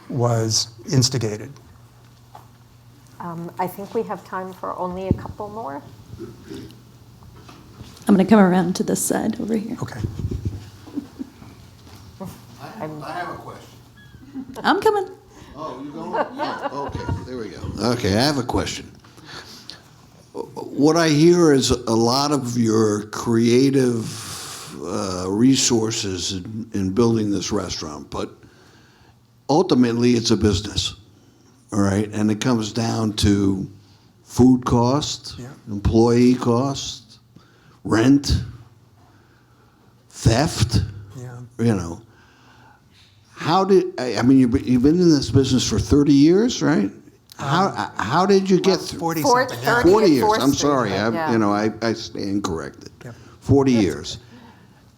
was instigated. I think we have time for only a couple more. I'm going to come around to this side over here. Okay. I have a question. I'm coming. Oh, you going? Oh, okay, there we go. Okay, I have a question. What I hear is a lot of your creative resources in building this restaurant, but ultimately it's a business, all right? And it comes down to food cost, employee cost, rent, theft, you know. You've been in this business for 30 years, right? How did you get through 40 something? 40 years? Fore I'm Street. sorry, Yeah. I stand corrected. Yep. 40 years.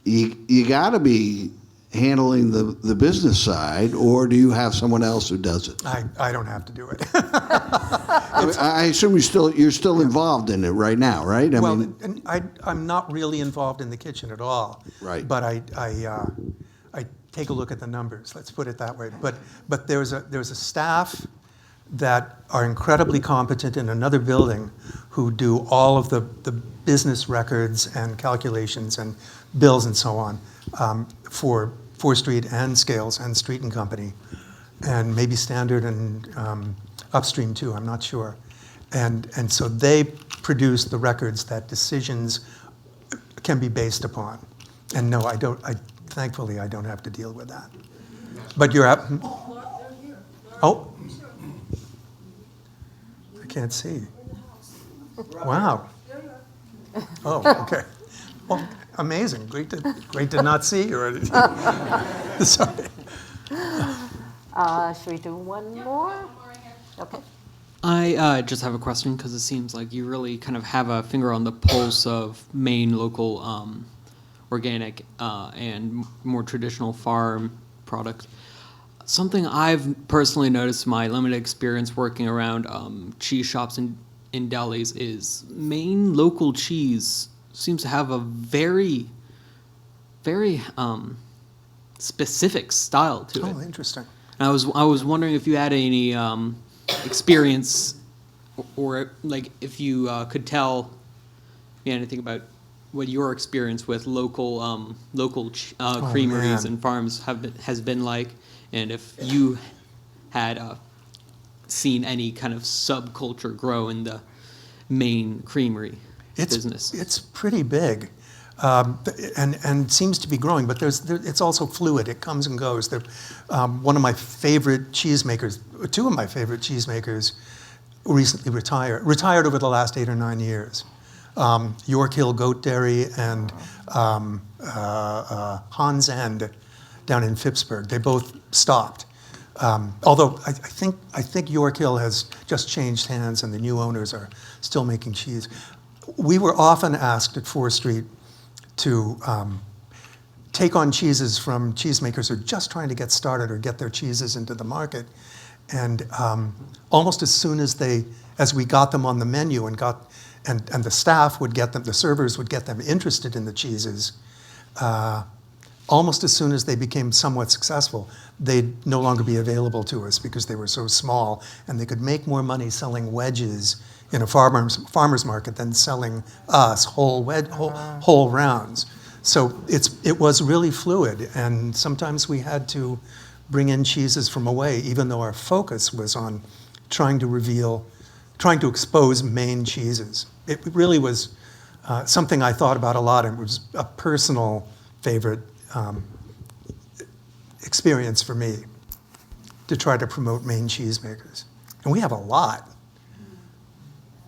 You got to be handling the business side, or do you have someone else who does it? I don't have to do it. I assume you're still involved in it right now, right? I'm not really involved in the kitchen at all. Right. But I take a look at the numbers. Let's put it that way. But there's a staff that are incredibly competent in another building who do all of the business records and calculations and bills and so on for Fore Street and Scales and Street and Company, and maybe Standard and Upstream too, I'm not sure. And so they produce the records that decisions can be based upon. And no, thankfully I don't have to deal with that. But you're up. Oh. can't see. Wow. Oh, okay. Well, amazing. Great to not see you already. Sorry. Should we do one more? Okay. I just have a question because it seems like you really kind of have a finger on the pulse of Maine local organic and more traditional farm products. Something I've personally noticed in my limited experience working around cheese shops in delis is Maine local cheese seems to have a very, very specific style to it. Oh, interesting. And I was wondering if you had any experience, or like if you could tell me anything about what your experience with local creameries man. and farms has been like, and if you had seen any kind of subculture grow in the Maine creamery business. It's pretty big, and seems to be growing. But it's also fluid. It comes and goes. One of my favorite cheesemakers, two of my favorite cheesemakers, recently retired over the last 8 or 9 years. York Hill Goat Dairy and Hans End down in Phippsburg. They both stopped. Although I think York Hill has just changed hands and the new owners are still making cheese. We were often asked at Fore Street to take on cheeses from cheesemakers who are just trying to get started or get their cheeses into the market. And almost as soon as we got them on the menu and the staff would get them, the servers would get them interested in the cheeses, almost as soon as they became somewhat successful, they'd no longer be available to us because they were so small, and they could make more money selling wedges in a farmer's market than selling us whole rounds. So it was really fluid, and sometimes we had to bring in cheeses from away, even though our focus was on trying to expose Maine cheeses. It really was something I thought about a lot, and it was a personal favorite experience for me to try to promote Maine cheesemakers. And we have a lot.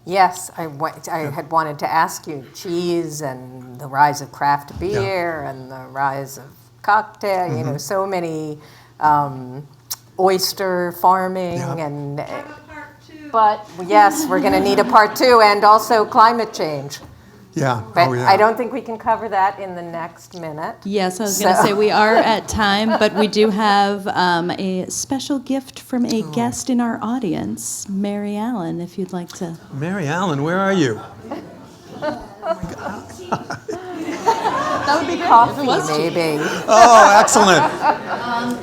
Yes, I had wanted to ask you, cheese and the rise of craft beer and the rise of cocktail, so many oyster farming and... But yes, we're going to need a part 2, and also climate change. Yeah. But Oh, yeah. I don't think we can cover that in the next minute. Yes, I was going to say we are at time, but we do have a special gift from a guest in our audience, Mary Allen, if you'd like to. Mary Allen, where are you? That would be coffee, maybe. Oh, excellent.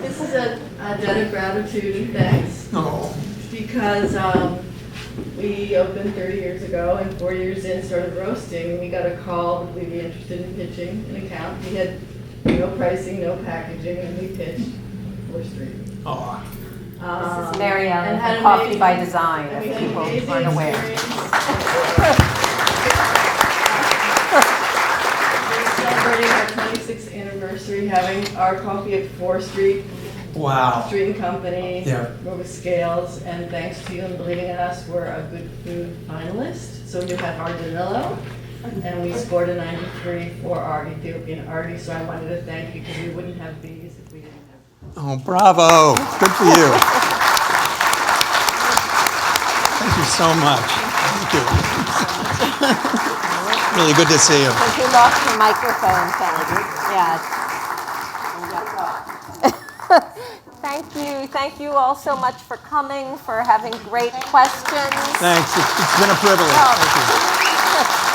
This is a debt of gratitude and thanks. Oh. Because we opened 30 years ago, and 4 years in started roasting. We got a call, would we be interested in pitching an account? We had no pricing, no packaging, and we pitched Fore Street. Oh. This is Mary Allen And had from Coffee amazing- by Design, and we if had people amazing aren't aware. We're celebrating our 26th anniversary, having our coffee at Fore Street. Wow. Street and Company, Yeah. we're with Scales, and thanks to you and believing in us, we're a good food finalist. So you have our Danilo, and we scored a 93 for our Ethiopian Artie, so I wanted to thank you because we wouldn't have these if we didn't have. Oh, bravo. Good for you. Thank you so much. Thank you. Really good to see you. Because you lost the microphone, Peggy. Yeah. Thank you all so much for coming, for having great questions. Thanks. It's been a privilege. Oh.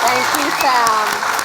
Thank you. Thank you, Sam.